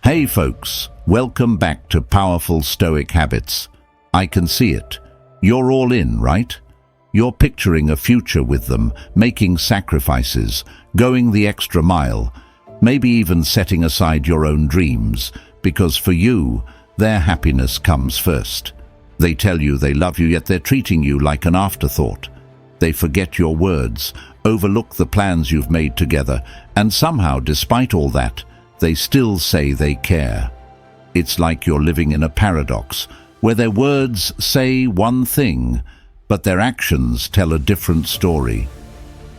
Hey folks, welcome back to Powerful Stoic Habits. I can see it. You're all in, right? You're picturing a future with them, making sacrifices, going the extra mile, maybe even setting aside your own dreams, because for you, their happiness comes first. They tell you they love you, yet they're treating you like an afterthought. They forget your words, overlook the plans you've made together, and somehow, despite all that, they still say they care. It's like you're living in a paradox, where their words say one thing, but their actions tell a different story.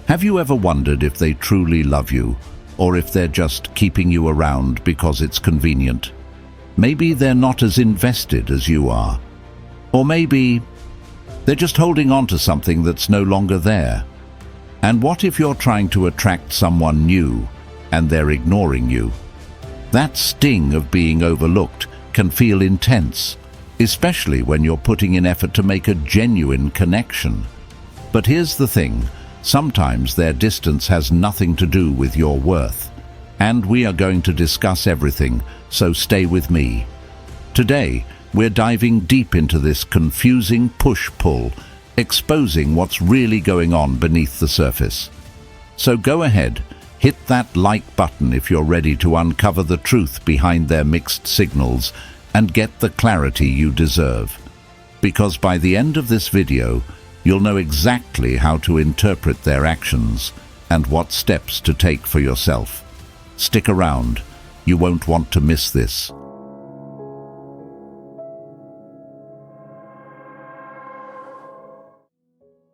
Have you ever wondered if they truly love you, or if they're just keeping you around because it's convenient? Maybe they're not as invested as you are. Or maybe they're just holding on to something that's no longer there. And what if you're trying to attract someone new, and they're ignoring you? That sting of being overlooked can feel intense, especially when you're putting in effort to make a genuine connection. But here's the thing, sometimes their distance has nothing to do with your worth. And we are going to discuss everything, so stay with me. Today, we're diving deep into this confusing push-pull, exposing what's really going on beneath the surface. So go ahead, hit that like button if you're ready to uncover the truth behind their mixed signals and get the clarity you deserve. Because by the end of this video, you'll know exactly how to interpret their actions and what steps to take for yourself. Stick around, you won't want to miss this.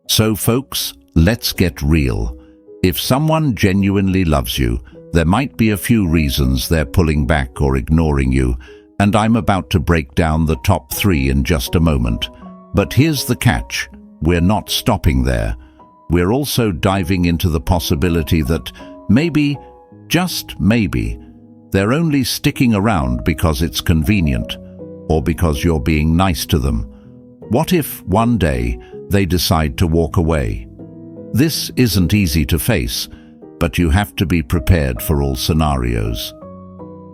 So folks, let's get real. If someone genuinely loves you, there might be a few reasons they're pulling back or ignoring you, and I'm about to break down the top 3 in just a moment. But here's the catch, we're not stopping there. We're also diving into the possibility that maybe, just maybe, they're only sticking around because it's convenient, or because you're being nice to them. What if one day they decide to walk away? This isn't easy to face, but you have to be prepared for all scenarios.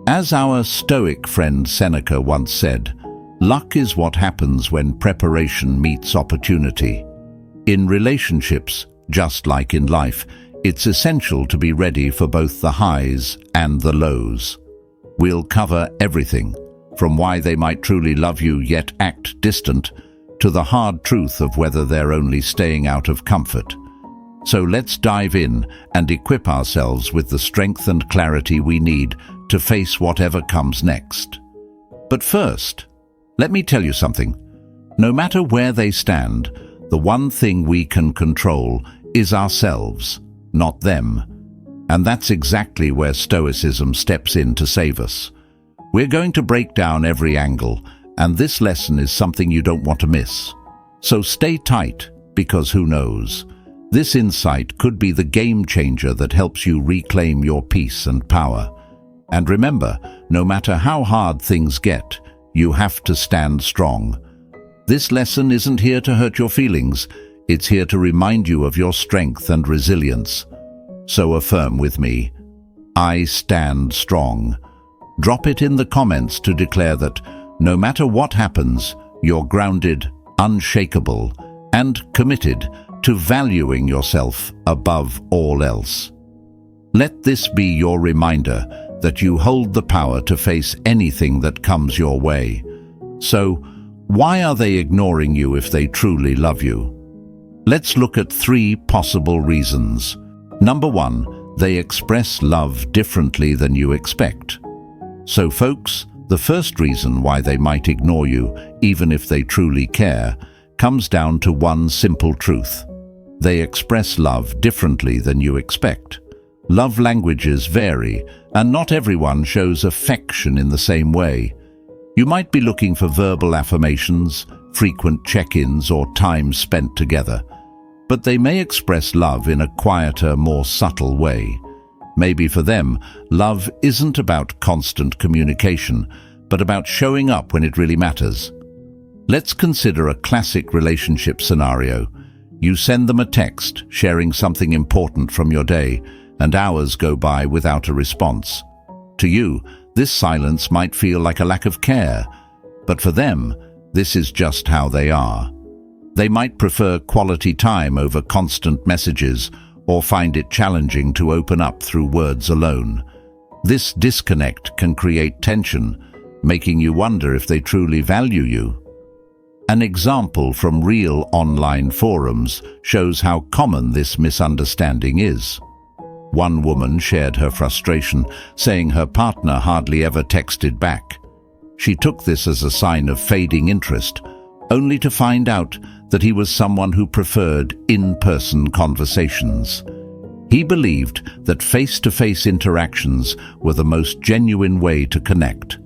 As our Stoic friend Seneca once said, luck is what happens when preparation meets opportunity. In relationships, just like in life, it's essential to be ready for both the highs and the lows. We'll cover everything, from why they might truly love you yet act distant, to the hard truth of whether they're only staying out of comfort. So let's dive in and equip ourselves with the strength and clarity we need to face whatever comes next. But first, let me tell you something. No matter where they stand, the one thing we can control is ourselves, not them. And that's exactly where Stoicism steps in to save us. We're going to break down every angle, and this lesson is something you don't want to miss. So stay tight, because who knows? This insight could be the game changer that helps you reclaim your peace and power. And remember, no matter how hard things get, you have to stand strong. This lesson isn't here to hurt your feelings, it's here to remind you of your strength and resilience. So affirm with me, I stand strong. Drop it in the comments to declare that no matter what happens, you're grounded, unshakable, and committed to valuing yourself above all else. Let this be your reminder that you hold the power to face anything that comes your way. So, why are they ignoring you if they truly love you? Let's look at 3 possible reasons. Number 1, they express love differently than you expect. So folks, the first reason why they might ignore you, even if they truly care, comes down to one simple truth. They express love differently than you expect. Love languages vary, and not everyone shows affection in the same way. You might be looking for verbal affirmations, frequent check-ins, or time spent together. But they may express love in a quieter, more subtle way. Maybe for them, love isn't about constant communication, but about showing up when it really matters. Let's consider a classic relationship scenario. You send them a text, sharing something important from your day, and hours go by without a response. To you, This silence might feel like a lack of care, but for them, this is just how they are. They might prefer quality time over constant messages or find it challenging to open up through words alone. This disconnect can create tension, making you wonder if they truly value you. An example from real online forums shows how common this misunderstanding is. One woman shared her frustration, saying her partner hardly ever texted back. She took this as a sign of fading interest, only to find out that he was someone who preferred in-person conversations. He believed that face-to-face interactions were the most genuine way to connect.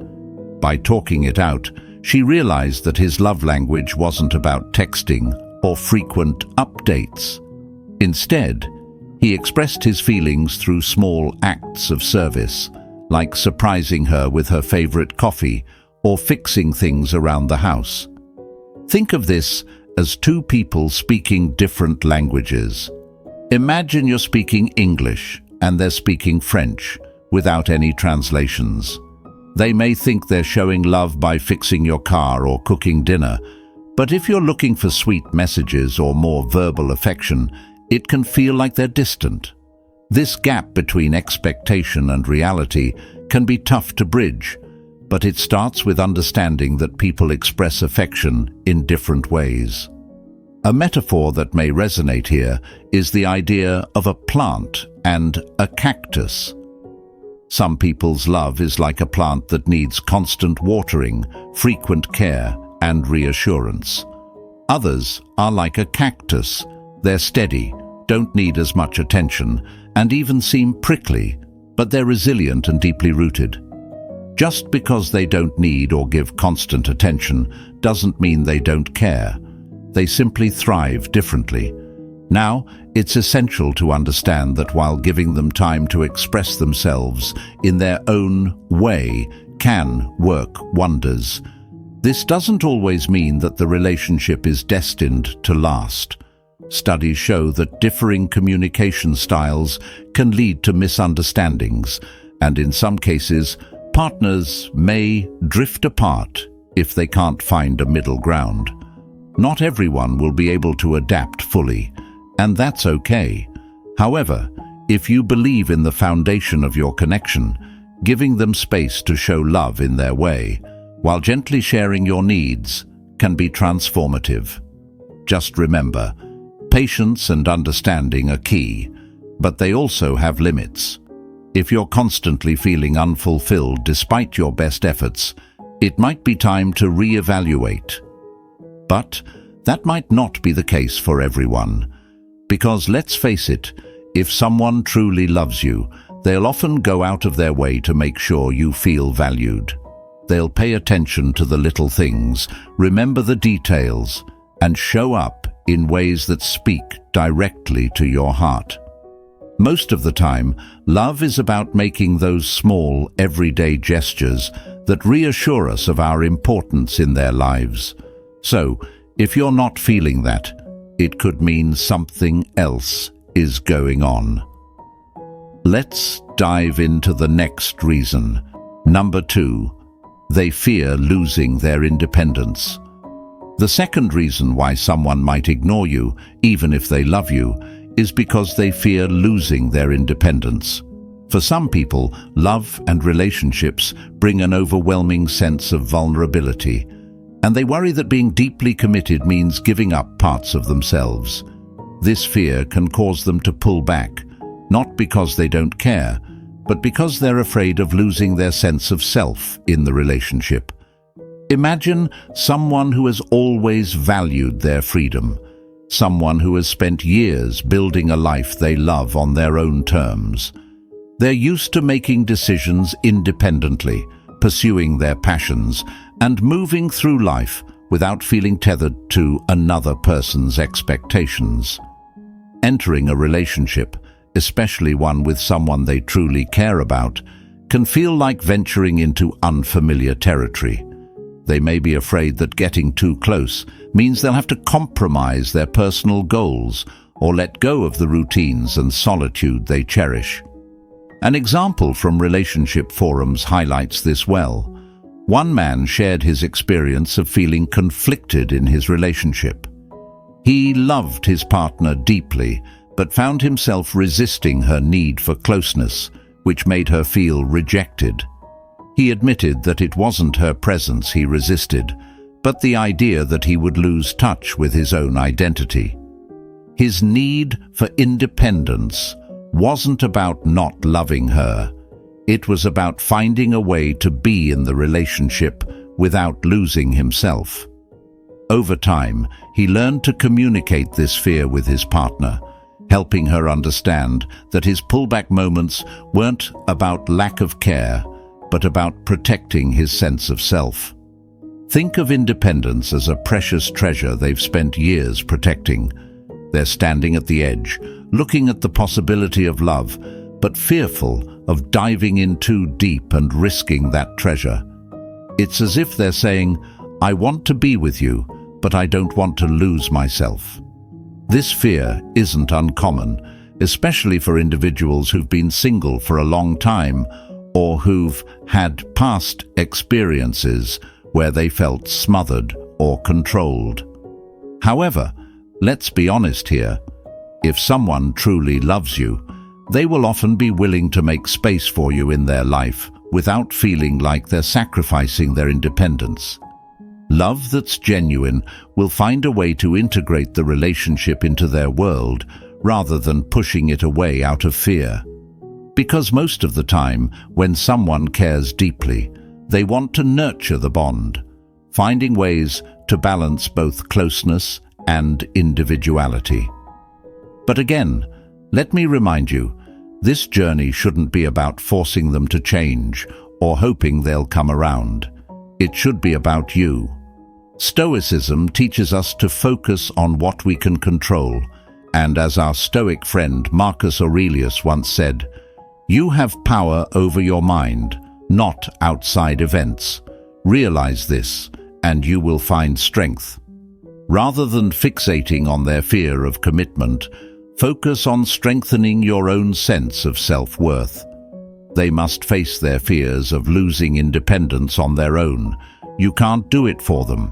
By talking it out, she realized that his love language wasn't about texting or frequent updates. Instead, he expressed his feelings through small acts of service, like surprising her with her favorite coffee or fixing things around the house. Think of this as two people speaking different languages. Imagine you're speaking English and they're speaking French without any translations. They may think they're showing love by fixing your car or cooking dinner, but if you're looking for sweet messages or more verbal affection, it can feel like they're distant. This gap between expectation and reality can be tough to bridge, but it starts with understanding that people express affection in different ways. A metaphor that may resonate here is the idea of a plant and a cactus. Some people's love is like a plant that needs constant watering, frequent care, and reassurance. Others are like a cactus. They're steady, don't need as much attention, and even seem prickly, but they're resilient and deeply rooted. Just because they don't need or give constant attention doesn't mean they don't care. They simply thrive differently. Now, it's essential to understand that while giving them time to express themselves in their own way can work wonders, this doesn't always mean that the relationship is destined to last. Studies show that differing communication styles can lead to misunderstandings, and in some cases, partners may drift apart if they can't find a middle ground. Not everyone will be able to adapt fully, and that's okay. However, if you believe in the foundation of your connection, giving them space to show love in their way, while gently sharing your needs, can be transformative. Just remember, patience and understanding are key, but they also have limits. If you're constantly feeling unfulfilled despite your best efforts, it might be time to reevaluate. But that might not be the case for everyone. Because let's face it, if someone truly loves you, they'll often go out of their way to make sure you feel valued. They'll pay attention to the little things, remember the details, and show up in ways that speak directly to your heart. Most of the time, love is about making those small, everyday gestures that reassure us of our importance in their lives. So, if you're not feeling that, it could mean something else is going on. Let's dive into the next reason. Number 2, they fear losing their independence. The second reason why someone might ignore you, even if they love you, is because they fear losing their independence. For some people, love and relationships bring an overwhelming sense of vulnerability, and they worry that being deeply committed means giving up parts of themselves. This fear can cause them to pull back, not because they don't care, but because they're afraid of losing their sense of self in the relationship. Imagine someone who has always valued their freedom, someone who has spent years building a life they love on their own terms. They're used to making decisions independently, pursuing their passions, and moving through life without feeling tethered to another person's expectations. Entering a relationship, especially one with someone they truly care about, can feel like venturing into unfamiliar territory. They may be afraid that getting too close means they'll have to compromise their personal goals or let go of the routines and solitude they cherish. An example from relationship forums highlights this well. One man shared his experience of feeling conflicted in his relationship. He loved his partner deeply, but found himself resisting her need for closeness, which made her feel rejected. He admitted that it wasn't her presence he resisted, but the idea that he would lose touch with his own identity. His need for independence wasn't about not loving her. It was about finding a way to be in the relationship without losing himself. Over time, he learned to communicate this fear with his partner, helping her understand that his pullback moments weren't about lack of care, but about protecting his sense of self. Think of independence as a precious treasure they've spent years protecting. They're standing at the edge, looking at the possibility of love, but fearful of diving in too deep and risking that treasure. It's as if they're saying, "I want to be with you, but I don't want to lose myself." This fear isn't uncommon, especially for individuals who've been single for a long time or who've had past experiences where they felt smothered or controlled. However, let's be honest here. If someone truly loves you, they will often be willing to make space for you in their life without feeling like they're sacrificing their independence. Love that's genuine will find a way to integrate the relationship into their world rather than pushing it away out of fear. Because most of the time, when someone cares deeply, they want to nurture the bond, finding ways to balance both closeness and individuality. But again, let me remind you, this journey shouldn't be about forcing them to change or hoping they'll come around. It should be about you. Stoicism teaches us to focus on what we can control, and as our Stoic friend Marcus Aurelius once said, "You have power over your mind, not outside events. Realize this, and you will find strength." Rather than fixating on their fear of commitment, focus on strengthening your own sense of self-worth. They must face their fears of losing independence on their own. You can't do it for them.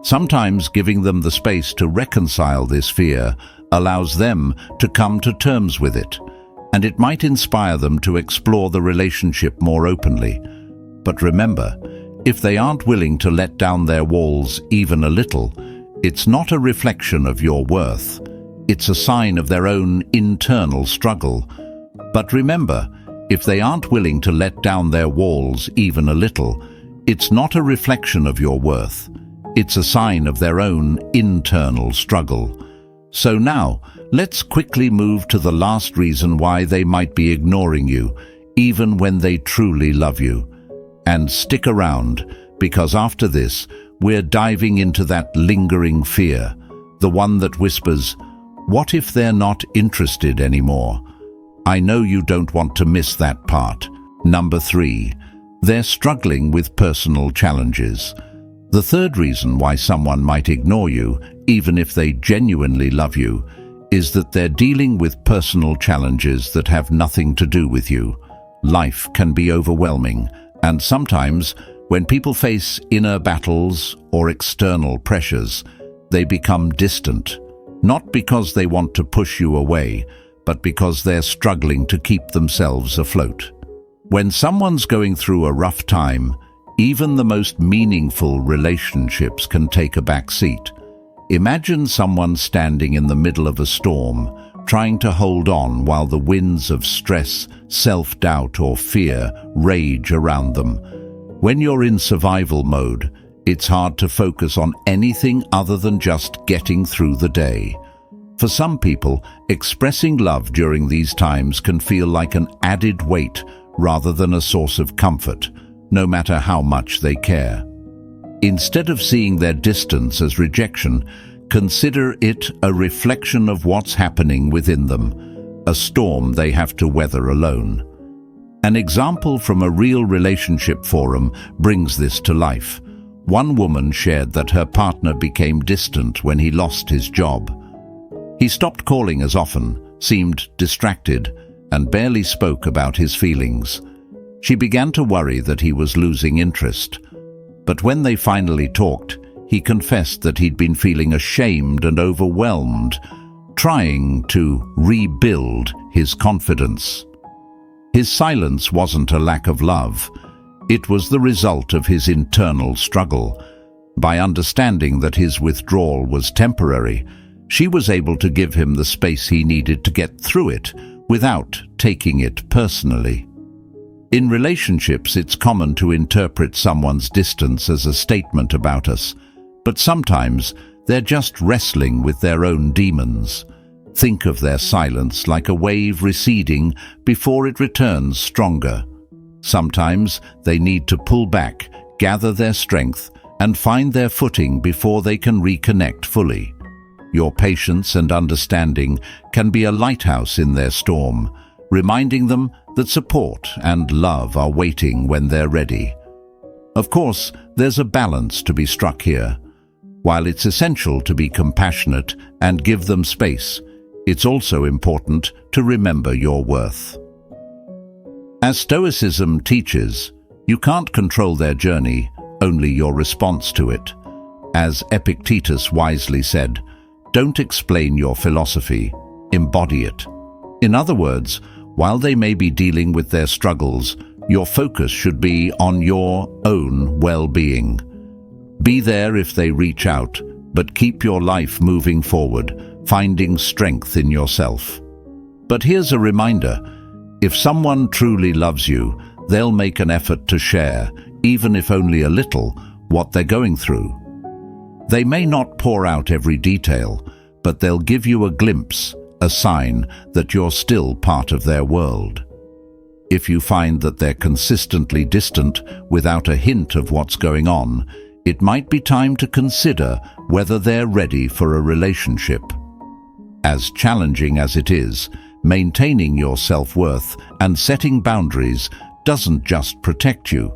Sometimes giving them the space to reconcile this fear allows them to come to terms with it, and it might inspire them to explore the relationship more openly. But remember, if they aren't willing to let down their walls even a little, it's not a reflection of your worth. It's a sign of their own internal struggle. But remember, if they aren't willing to let down their walls even a little, it's not a reflection of your worth. It's a sign of their own internal struggle. So now, let's quickly move to the last reason why they might be ignoring you, even when they truly love you. And stick around, because after this, we're diving into that lingering fear, the one that whispers, "What if they're not interested anymore?" I know you don't want to miss that part. Number 3, they're struggling with personal challenges. The third reason why someone might ignore you, even if they genuinely love you, is that they're dealing with personal challenges that have nothing to do with you. Life can be overwhelming, and sometimes, when people face inner battles or external pressures, they become distant, not because they want to push you away, but because they're struggling to keep themselves afloat. When someone's going through a rough time, even the most meaningful relationships can take a back seat. Imagine someone standing in the middle of a storm, trying to hold on while the winds of stress, self-doubt, or fear rage around them. When you're in survival mode, it's hard to focus on anything other than just getting through the day. For some people, expressing love during these times can feel like an added weight rather than a source of comfort, no matter how much they care. Instead of seeing their distance as rejection, consider it a reflection of what's happening within them, a storm they have to weather alone. An example from a real relationship forum brings this to life. One woman shared that her partner became distant when he lost his job. He stopped calling as often, seemed distracted, and barely spoke about his feelings. She began to worry that he was losing interest. But when they finally talked, he confessed that he'd been feeling ashamed and overwhelmed, trying to rebuild his confidence. His silence wasn't a lack of love. It was the result of his internal struggle. By understanding that his withdrawal was temporary, she was able to give him the space he needed to get through it without taking it personally. In relationships, it's common to interpret someone's distance as a statement about us, but sometimes they're just wrestling with their own demons. Think of their silence like a wave receding before it returns stronger. Sometimes they need to pull back, gather their strength, and find their footing before they can reconnect fully. Your patience and understanding can be a lighthouse in their storm, reminding them that support and love are waiting when they're ready. Of course, there's a balance to be struck here. While it's essential to be compassionate and give them space, it's also important to remember your worth. As Stoicism teaches, you can't control their journey, only your response to it. As Epictetus wisely said, don't explain your philosophy, embody it. In other words, while they may be dealing with their struggles, your focus should be on your own well-being. Be there if they reach out, but keep your life moving forward, finding strength in yourself. But here's a reminder: if someone truly loves you, they'll make an effort to share, even if only a little, what they're going through. They may not pour out every detail, but they'll give you a glimpse, a sign that you're still part of their world. If you find that they're consistently distant without a hint of what's going on, it might be time to consider whether they're ready for a relationship. As challenging as it is, maintaining your self-worth and setting boundaries doesn't just protect you.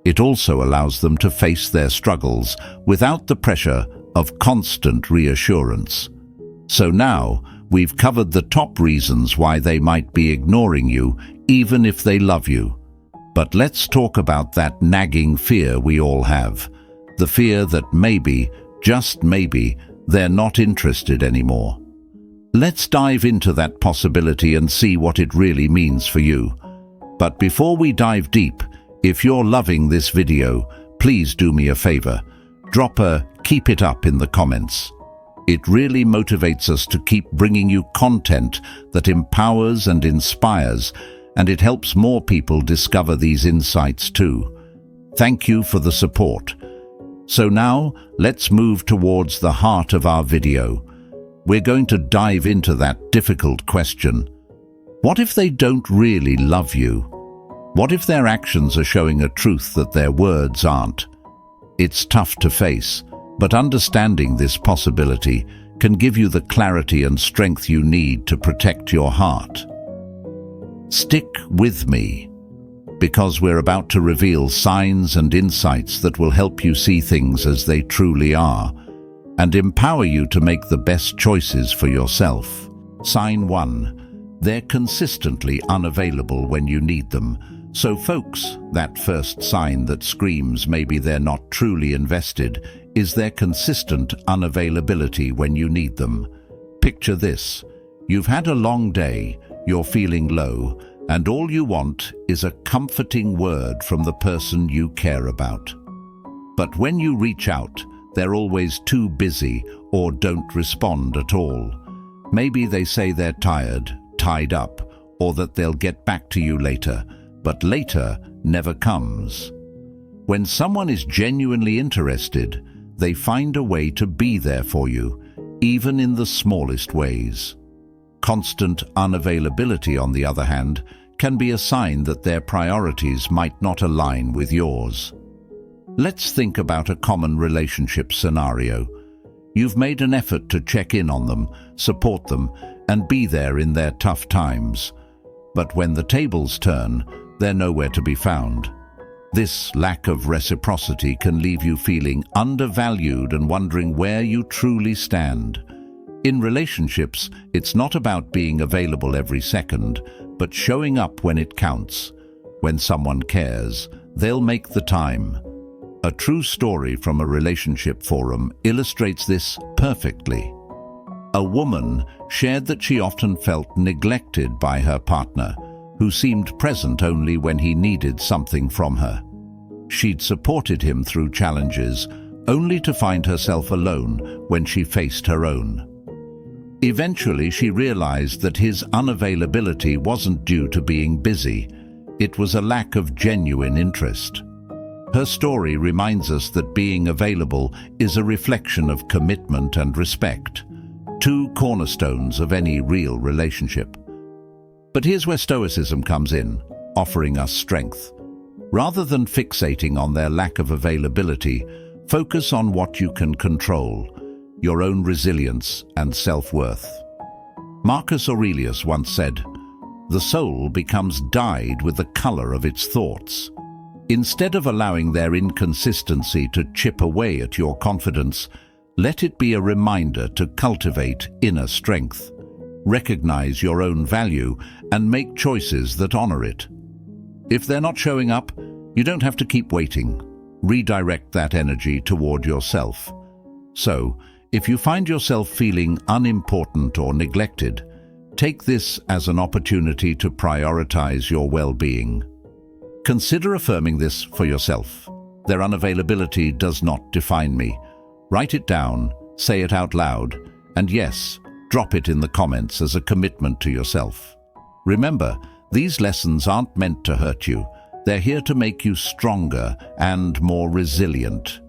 It also allows them to face their struggles without the pressure of constant reassurance. So now, we've covered the top reasons why they might be ignoring you, even if they love you. But let's talk about that nagging fear we all have. The fear that maybe, just maybe, they're not interested anymore. Let's dive into that possibility and see what it really means for you. But before we dive deep, if you're loving this video, please do me a favor. Drop a "keep it up" in the comments. It really motivates us to keep bringing you content that empowers and inspires, and it helps more people discover these insights too. Thank you for the support. So now, let's move towards the heart of our video. We're going to dive into that difficult question. What if they don't really love you? What if their actions are showing a truth that their words aren't? It's tough to face, but understanding this possibility can give you the clarity and strength you need to protect your heart. Stick with me, because we're about to reveal signs and insights that will help you see things as they truly are, and empower you to make the best choices for yourself. Sign 1. They're consistently unavailable when you need them. So folks, that first sign that screams maybe they're not truly invested is their consistent unavailability when you need them. Picture this. You've had a long day, you're feeling low, and all you want is a comforting word from the person you care about. But when you reach out, they're always too busy or don't respond at all. Maybe they say they're tired, tied up, or that they'll get back to you later, but later never comes. When someone is genuinely interested, they find a way to be there for you, even in the smallest ways. Constant unavailability, on the other hand, can be a sign that their priorities might not align with yours. Let's think about a common relationship scenario. You've made an effort to check in on them, support them, and be there in their tough times. But when the tables turn, they're nowhere to be found. This lack of reciprocity can leave you feeling undervalued and wondering where you truly stand. In relationships, it's not about being available every second, but showing up when it counts. When someone cares, they'll make the time. A true story from a relationship forum illustrates this perfectly. A woman shared that she often felt neglected by her partner, who seemed present only when he needed something from her. She'd supported him through challenges, only to find herself alone when she faced her own. Eventually, she realized that his unavailability wasn't due to being busy. It was a lack of genuine interest. Her story reminds us that being available is a reflection of commitment and respect, two cornerstones of any real relationship. But here's where Stoicism comes in, offering us strength. Rather than fixating on their lack of availability, focus on what you can control, your own resilience and self-worth. Marcus Aurelius once said, "The soul becomes dyed with the color of its thoughts." Instead of allowing their inconsistency to chip away at your confidence, let it be a reminder to cultivate inner strength. Recognize your own value and make choices that honor it. If they're not showing up, you don't have to keep waiting. Redirect that energy toward yourself. So, if you find yourself feeling unimportant or neglected, take this as an opportunity to prioritize your well-being. Consider affirming this for yourself. Their unavailability does not define me. Write it down, say it out loud, and yes, drop it in the comments as a commitment to yourself. Remember, these lessons aren't meant to hurt you. They're here to make you stronger and more resilient.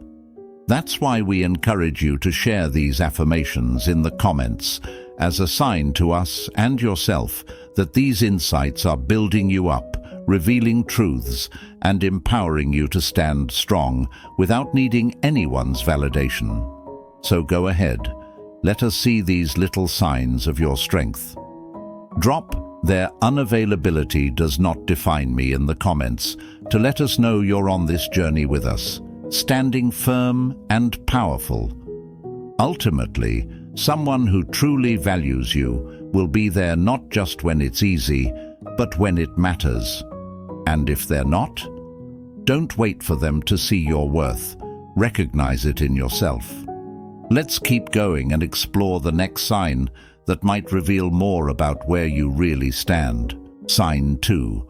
That's why we encourage you to share these affirmations in the comments as a sign to us and yourself that these insights are building you up, revealing truths, and empowering you to stand strong without needing anyone's validation. So go ahead, let us see these little signs of your strength. Drop "Their unavailability does not define me" in the comments to let us know you're on this journey with us, standing firm and powerful. Ultimately, someone who truly values you will be there not just when it's easy, but when it matters. And if they're not, don't wait for them to see your worth. Recognize it in yourself. Let's keep going and explore the next sign that might reveal more about where you really stand. Sign 2.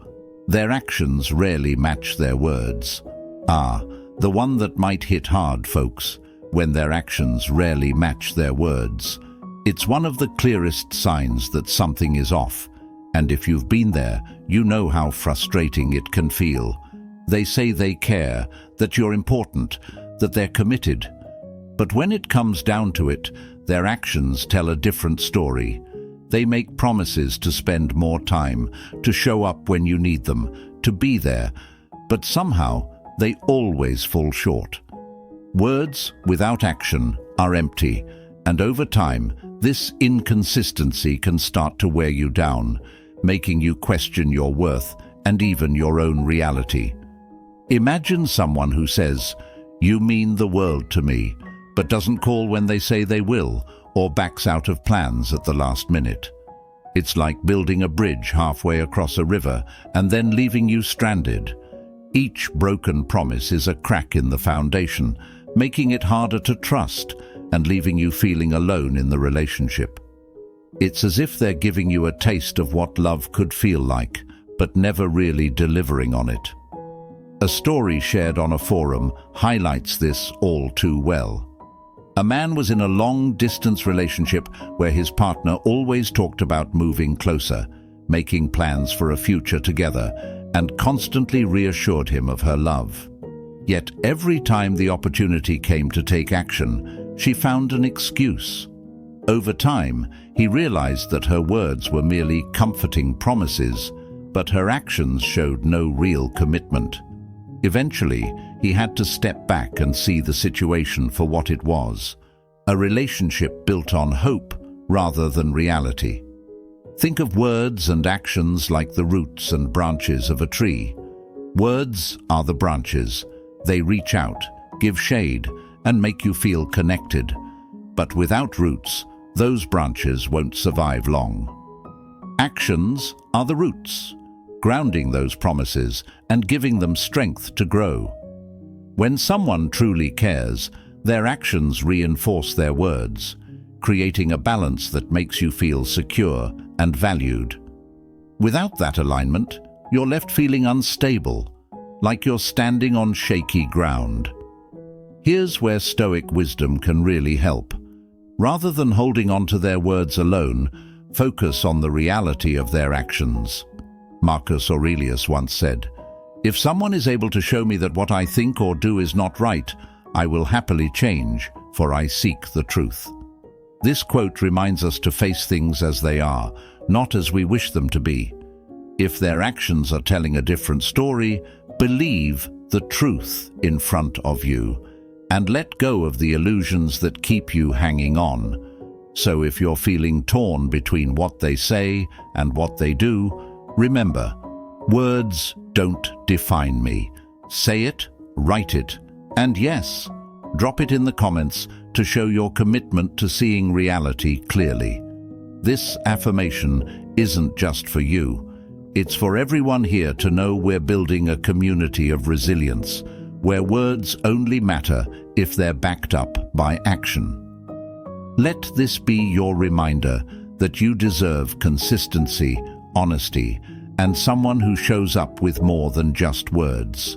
Their actions rarely match their words. The one that might hit hard, folks, when their actions rarely match their words. It's one of the clearest signs that something is off. And if you've been there, you know how frustrating it can feel. They say they care, that you're important, that they're committed. But when it comes down to it, their actions tell a different story. They make promises to spend more time, to show up when you need them, to be there, but somehow they always fall short. Words without action are empty, and over time, this inconsistency can start to wear you down, making you question your worth and even your own reality. Imagine someone who says, "You mean the world to me," but doesn't call when they say they will, or backs out of plans at the last minute. It's like building a bridge halfway across a river and then leaving you stranded. Each broken promise is a crack in the foundation, making it harder to trust and leaving you feeling alone in the relationship. It's as if they're giving you a taste of what love could feel like, but never really delivering on it. A story shared on a forum highlights this all too well. A man was in a long-distance relationship where his partner always talked about moving closer, making plans for a future together, and constantly reassured him of her love. Yet every time the opportunity came to take action, she found an excuse. Over time, he realized that her words were merely comforting promises, but her actions showed no real commitment. Eventually, he had to step back and see the situation for what it was, a relationship built on hope rather than reality. Think of words and actions like the roots and branches of a tree. Words are the branches. They reach out, give shade, and make you feel connected. But without roots, those branches won't survive long. Actions are the roots, grounding those promises and giving them strength to grow. When someone truly cares, their actions reinforce their words, creating a balance that makes you feel secure and valued. Without that alignment, you're left feeling unstable, like you're standing on shaky ground. Here's where Stoic wisdom can really help. Rather than holding on to their words alone, focus on the reality of their actions. Marcus Aurelius once said, "If someone is able to show me that what I think or do is not right, I will happily change, for I seek the truth." This quote reminds us to face things as they are, not as we wish them to be. If their actions are telling a different story, believe the truth in front of you, and let go of the illusions that keep you hanging on. So if you're feeling torn between what they say and what they do, remember, words don't define me. Say it, write it, and yes, drop it in the comments to show your commitment to seeing reality clearly. This affirmation isn't just for you. It's for everyone here to know we're building a community of resilience, where words only matter if they're backed up by action. Let this be your reminder that you deserve consistency, honesty, and someone who shows up with more than just words.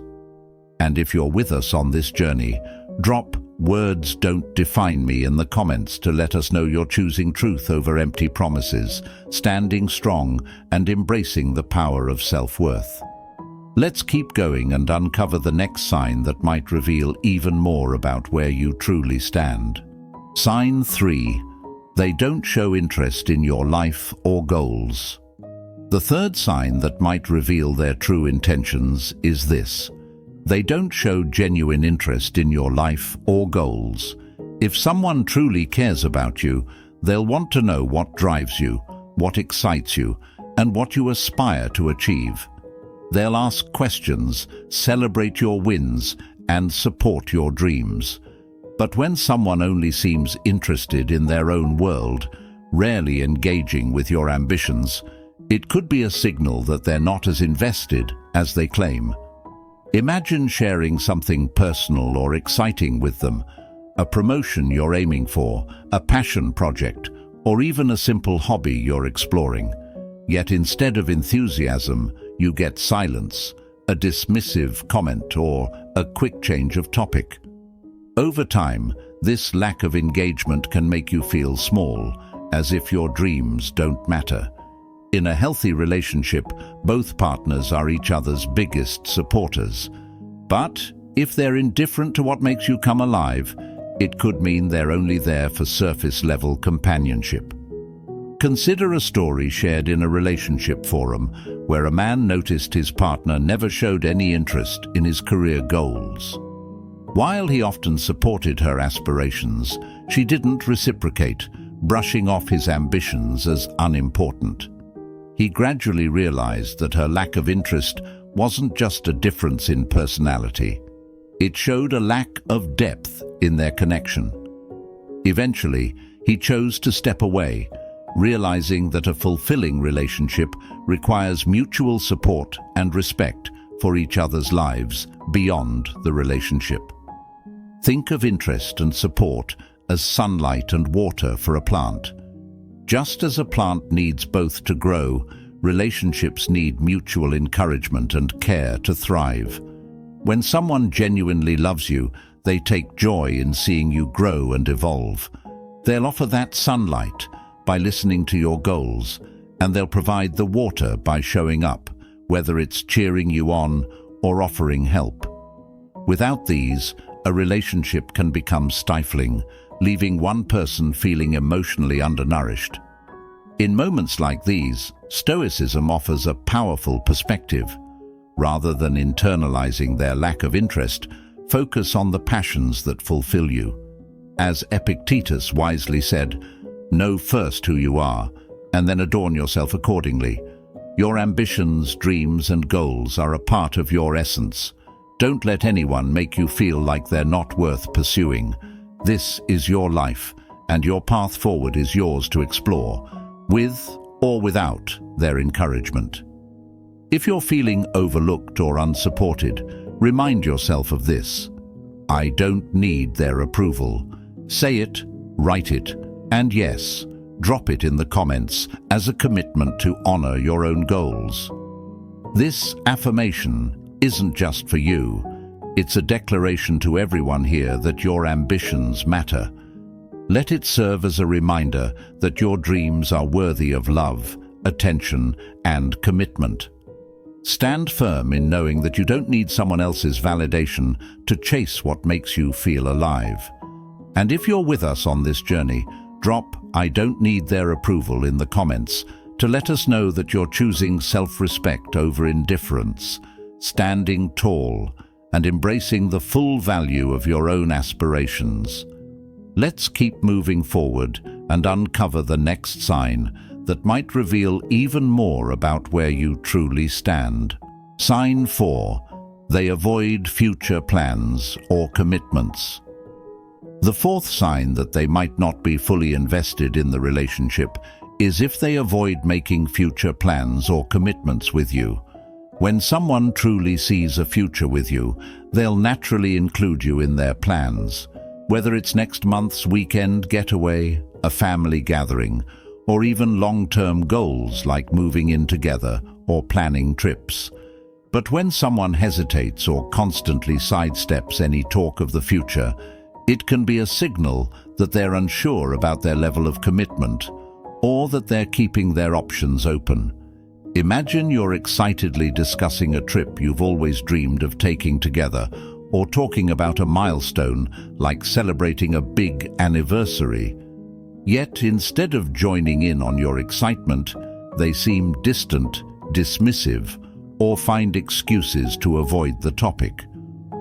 And if you're with us on this journey, drop "Words don't define me" in the comments to let us know you're choosing truth over empty promises, standing strong and embracing the power of self-worth. Let's keep going and uncover the next sign that might reveal even more about where you truly stand. Sign 3. They don't show interest in your life or goals. The third sign that might reveal their true intentions is this: they don't show genuine interest in your life or goals. If someone truly cares about you, they'll want to know what drives you, what excites you, and what you aspire to achieve. They'll ask questions, celebrate your wins, and support your dreams. But when someone only seems interested in their own world, rarely engaging with your ambitions, it could be a signal that they're not as invested as they claim. Imagine sharing something personal or exciting with them, a promotion you're aiming for, a passion project, or even a simple hobby you're exploring. Yet instead of enthusiasm, you get silence, a dismissive comment, or a quick change of topic. Over time, this lack of engagement can make you feel small, as if your dreams don't matter. In a healthy relationship, both partners are each other's biggest supporters. But if they're indifferent to what makes you come alive, it could mean they're only there for surface-level companionship. Consider a story shared in a relationship forum where a man noticed his partner never showed any interest in his career goals. While he often supported her aspirations, she didn't reciprocate, brushing off his ambitions as unimportant. He gradually realized that her lack of interest wasn't just a difference in personality. It showed a lack of depth in their connection. Eventually, he chose to step away, realizing that a fulfilling relationship requires mutual support and respect for each other's lives beyond the relationship. Think of interest and support as sunlight and water for a plant. Just as a plant needs both to grow, relationships need mutual encouragement and care to thrive. When someone genuinely loves you, they take joy in seeing you grow and evolve. They'll offer that sunlight by listening to your goals, and they'll provide the water by showing up, whether it's cheering you on or offering help. Without these, a relationship can become stifling, leaving one person feeling emotionally undernourished. In moments like these, Stoicism offers a powerful perspective. Rather than internalizing their lack of interest, focus on the passions that fulfill you. As Epictetus wisely said, "Know first who you are, and then adorn yourself accordingly." Your ambitions, dreams, and goals are a part of your essence. Don't let anyone make you feel like they're not worth pursuing. This is your life, and your path forward is yours to explore, with or without their encouragement. If you're feeling overlooked or unsupported, remind yourself of this. I don't need their approval. Say it, write it, and yes, drop it in the comments as a commitment to honor your own goals. This affirmation isn't just for you. It's a declaration to everyone here that your ambitions matter. Let it serve as a reminder that your dreams are worthy of love, attention, and commitment. Stand firm in knowing that you don't need someone else's validation to chase what makes you feel alive. And if you're with us on this journey, drop "I don't need their approval" in the comments to let us know that you're choosing self-respect over indifference, standing tall, and embracing the full value of your own aspirations. Let's keep moving forward and uncover the next sign that might reveal even more about where you truly stand. Sign 4. They avoid future plans or commitments. The fourth sign that they might not be fully invested in the relationship is if they avoid making future plans or commitments with you. When someone truly sees a future with you, they'll naturally include you in their plans, whether it's next month's weekend getaway, a family gathering, or even long-term goals like moving in together or planning trips. But when someone hesitates or constantly sidesteps any talk of the future, it can be a signal that they're unsure about their level of commitment or that they're keeping their options open. Imagine you're excitedly discussing a trip you've always dreamed of taking together, or talking about a milestone like celebrating a big anniversary. Yet instead of joining in on your excitement, they seem distant, dismissive, or find excuses to avoid the topic.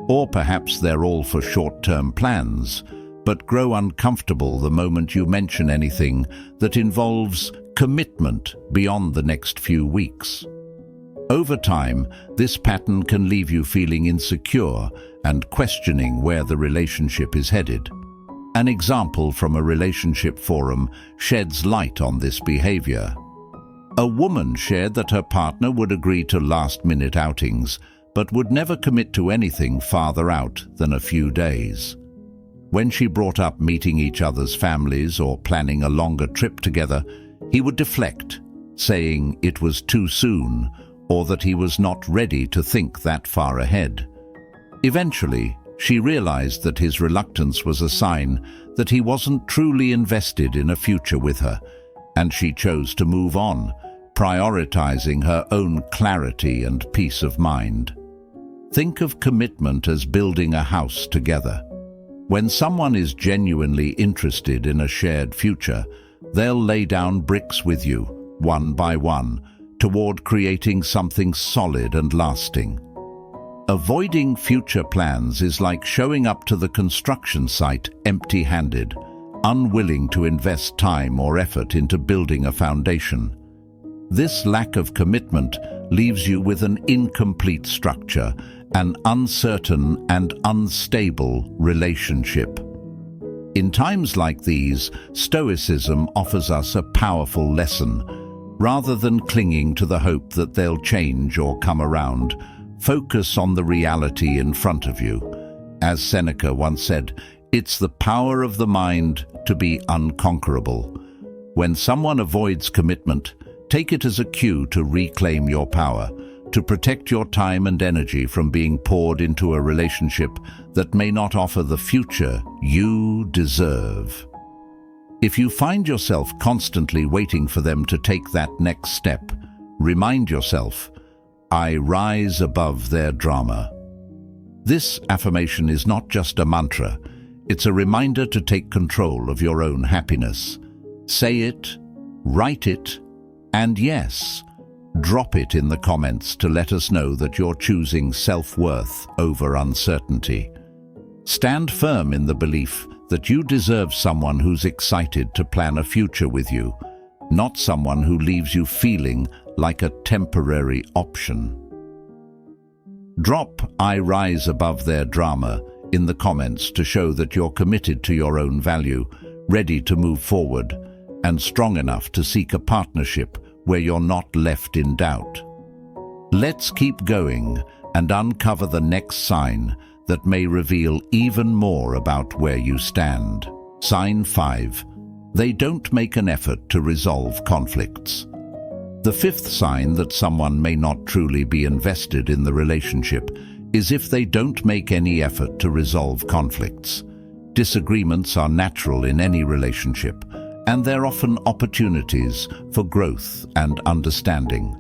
Or perhaps they're all for short-term plans, but grow uncomfortable the moment you mention anything that involves commitment beyond the next few weeks. Over time, this pattern can leave you feeling insecure and questioning where the relationship is headed. An example from a relationship forum sheds light on this behavior. A woman shared that her partner would agree to last-minute outings, but would never commit to anything farther out than a few days. When she brought up meeting each other's families or planning a longer trip together, he would deflect, saying it was too soon or that he was not ready to think that far ahead. Eventually, she realized that his reluctance was a sign that he wasn't truly invested in a future with her, and she chose to move on, prioritizing her own clarity and peace of mind. Think of commitment as building a house together. When someone is genuinely interested in a shared future, they'll lay down bricks with you, one by one, toward creating something solid and lasting. Avoiding future plans is like showing up to the construction site empty-handed, unwilling to invest time or effort into building a foundation. This lack of commitment leaves you with an incomplete structure, an uncertain and unstable relationship. In times like these, Stoicism offers us a powerful lesson. Rather than clinging to the hope that they'll change or come around, focus on the reality in front of you. As Seneca once said, it's the power of the mind to be unconquerable. When someone avoids commitment, take it as a cue to reclaim your power, to protect your time and energy from being poured into a relationship that may not offer the future you deserve. If you find yourself constantly waiting for them to take that next step, remind yourself, I rise above their drama. This affirmation is not just a mantra, it's a reminder to take control of your own happiness. Say it, write it, and yes, drop it in the comments to let us know that you're choosing self-worth over uncertainty. Stand firm in the belief that you deserve someone who's excited to plan a future with you, not someone who leaves you feeling like a temporary option. Drop "I rise above their drama" in the comments to show that you're committed to your own value, ready to move forward, and strong enough to seek a partnership where you're not left in doubt. Let's keep going and uncover the next sign that may reveal even more about where you stand. Sign 5. They don't make an effort to resolve conflicts. The fifth sign that someone may not truly be invested in the relationship is if they don't make any effort to resolve conflicts. Disagreements are natural in any relationship, and they're often opportunities for growth and understanding.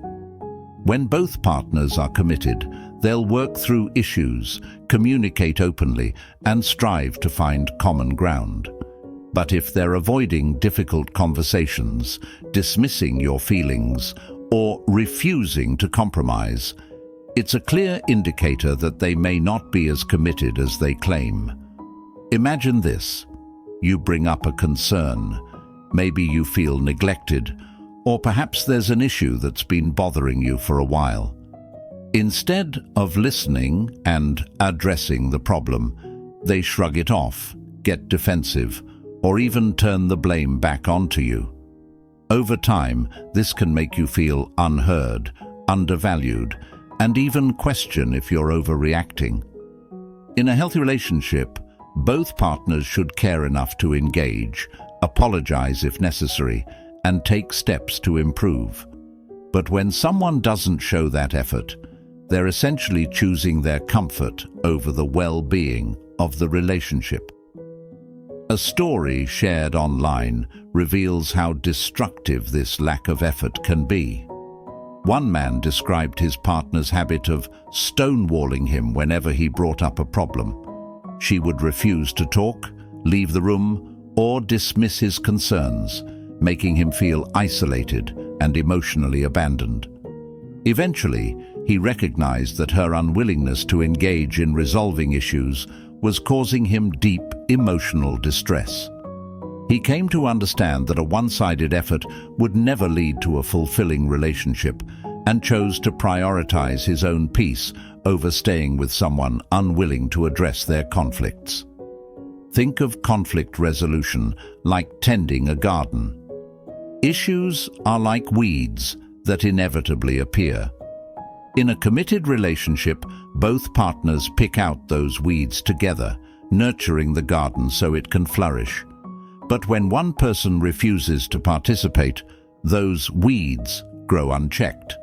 When both partners are committed, they'll work through issues, communicate openly, and strive to find common ground. But if they're avoiding difficult conversations, dismissing your feelings, or refusing to compromise, it's a clear indicator that they may not be as committed as they claim. Imagine this. You bring up a concern. Maybe you feel neglected, or perhaps there's an issue that's been bothering you for a while. Instead of listening and addressing the problem, they shrug it off, get defensive, or even turn the blame back onto you. Over time, this can make you feel unheard, undervalued, and even question if you're overreacting. In a healthy relationship, both partners should care enough to engage, apologize if necessary, and take steps to improve. But when someone doesn't show that effort, they're essentially choosing their comfort over the well-being of the relationship. A story shared online reveals how destructive this lack of effort can be. One man described his partner's habit of stonewalling him whenever he brought up a problem. She would refuse to talk, leave the room, or dismiss his concerns, making him feel isolated and emotionally abandoned. Eventually, he recognized that her unwillingness to engage in resolving issues was causing him deep emotional distress. He came to understand that a one-sided effort would never lead to a fulfilling relationship and chose to prioritize his own peace over staying with someone unwilling to address their conflicts. Think of conflict resolution like tending a garden. Issues are like weeds that inevitably appear. In a committed relationship, both partners pick out those weeds together, nurturing the garden so it can flourish. But when one person refuses to participate, those weeds grow unchecked,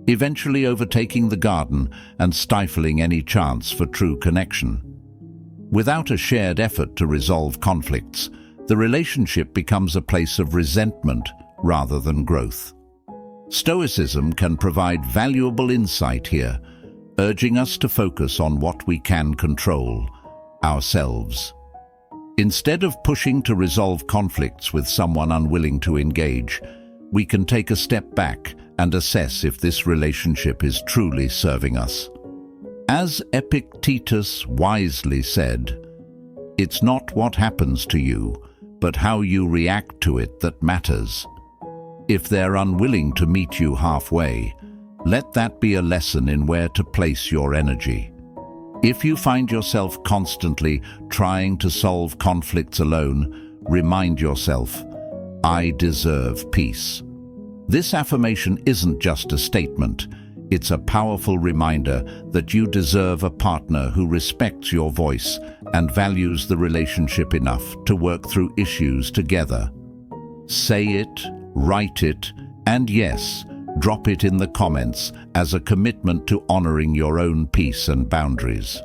eventually overtaking the garden and stifling any chance for true connection. Without a shared effort to resolve conflicts, the relationship becomes a place of resentment rather than growth. Stoicism can provide valuable insight here, urging us to focus on what we can control, ourselves. Instead of pushing to resolve conflicts with someone unwilling to engage, we can take a step back and assess if this relationship is truly serving us. As Epictetus wisely said, "It's not what happens to you, but how you react to it that matters." If they're unwilling to meet you halfway, let that be a lesson in where to place your energy. If you find yourself constantly trying to solve conflicts alone, remind yourself, "I deserve peace." This affirmation isn't just a statement, it's a powerful reminder that you deserve a partner who respects your voice and values the relationship enough to work through issues together. Say it, write it, and yes, drop it in the comments as a commitment to honoring your own peace and boundaries.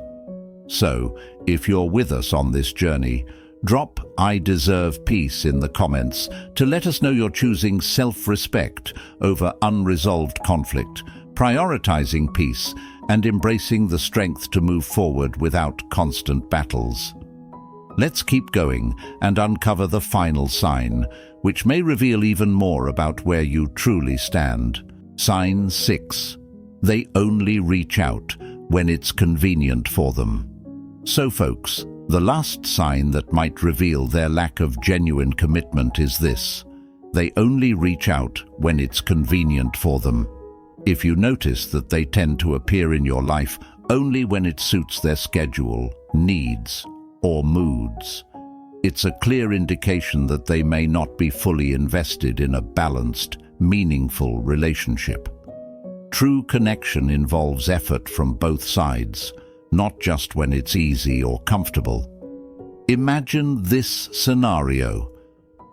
So, if you're with us on this journey, drop "I deserve peace" in the comments to let us know you're choosing self-respect over unresolved conflict, prioritizing peace, and embracing the strength to move forward without constant battles. Let's keep going and uncover the final sign, which may reveal even more about where you truly stand. Sign 6. They only reach out when it's convenient for them. So folks, the last sign that might reveal their lack of genuine commitment is this: they only reach out when it's convenient for them. If you notice that they tend to appear in your life only when it suits their schedule, needs, or moods, it's a clear indication that they may not be fully invested in a balanced, meaningful relationship. True connection involves effort from both sides, not just when it's easy or comfortable. Imagine this scenario.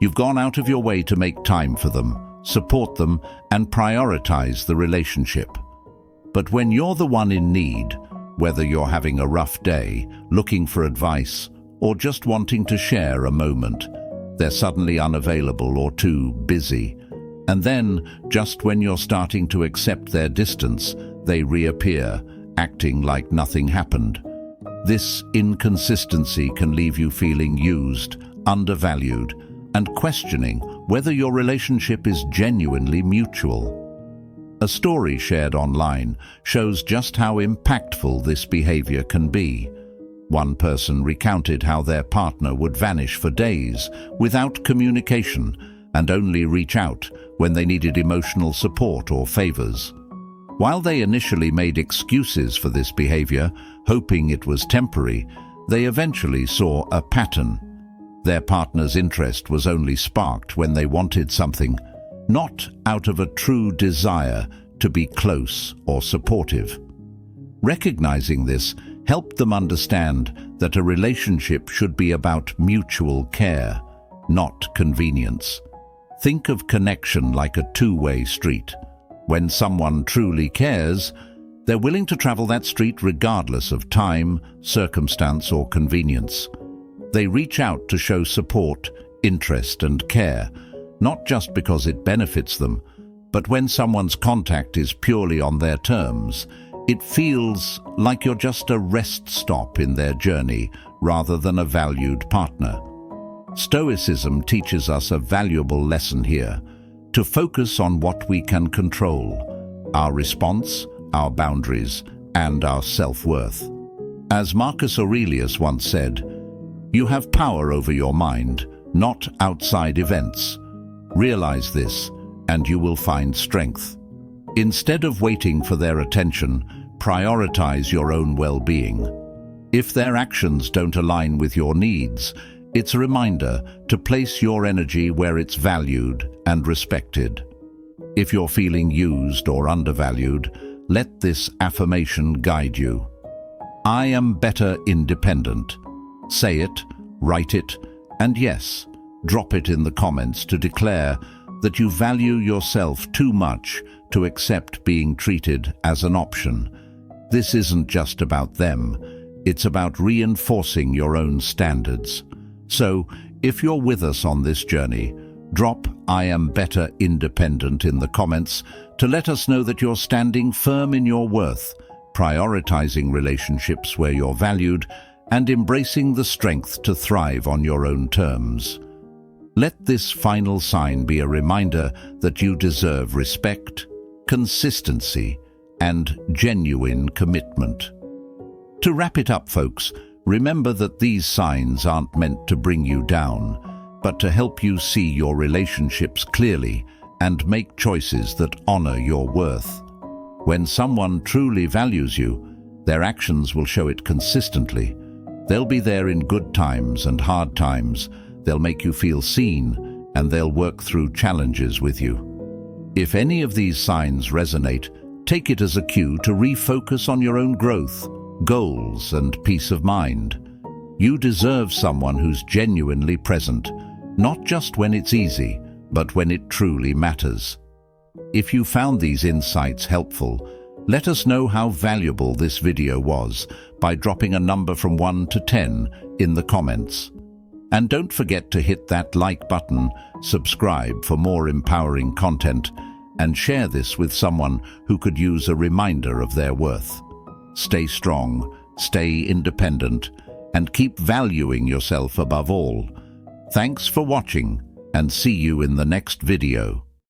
You've gone out of your way to make time for them, support them, and prioritize the relationship. But when you're the one in need, whether you're having a rough day, looking for advice, or just wanting to share a moment, they're suddenly unavailable or too busy. And then, just when you're starting to accept their distance, they reappear, acting like nothing happened. This inconsistency can leave you feeling used, undervalued, and questioning whether your relationship is genuinely mutual. A story shared online shows just how impactful this behavior can be. One person recounted how their partner would vanish for days without communication and only reach out when they needed emotional support or favors. While they initially made excuses for this behavior, hoping it was temporary, they eventually saw a pattern. Their partner's interest was only sparked when they wanted something, not out of a true desire to be close or supportive. Recognizing this helped them understand that a relationship should be about mutual care, not convenience. Think of connection like a two-way street. When someone truly cares, they're willing to travel that street regardless of time, circumstance, or convenience. They reach out to show support, interest, and care, not just because it benefits them, but when someone's contact is purely on their terms, it feels like you're just a rest stop in their journey rather than a valued partner. Stoicism teaches us a valuable lesson here: to focus on what we can control, our response, our boundaries, and our self-worth. As Marcus Aurelius once said, "You have power over your mind, not outside events. Realize this, and you will find strength." Instead of waiting for their attention, prioritize your own well-being. If their actions don't align with your needs, it's a reminder to place your energy where it's valued and respected. If you're feeling used or undervalued, let this affirmation guide you. I am better independent. Say it, write it, and yes, drop it in the comments to declare that you value yourself too much to accept being treated as an option. This isn't just about them, it's about reinforcing your own standards. So, if you're with us on this journey, drop "I am better independent" in the comments to let us know that you're standing firm in your worth, prioritizing relationships where you're valued, and embracing the strength to thrive on your own terms. Let this final sign be a reminder that you deserve respect, consistency, and genuine commitment. To wrap it up, folks, remember that these signs aren't meant to bring you down, but to help you see your relationships clearly and make choices that honor your worth. When someone truly values you, their actions will show it consistently. They'll be there in good times and hard times. They'll make you feel seen, and they'll work through challenges with you. If any of these signs resonate, take it as a cue to refocus on your own growth, goals, and peace of mind. You deserve someone who's genuinely present, not just when it's easy, but when it truly matters. If you found these insights helpful, let us know how valuable this video was by dropping a number from 1 to 10 in the comments. And don't forget to hit that like button, subscribe for more empowering content, and share this with someone who could use a reminder of their worth. Stay strong, stay independent, and keep valuing yourself above all. Thanks for watching, and see you in the next video.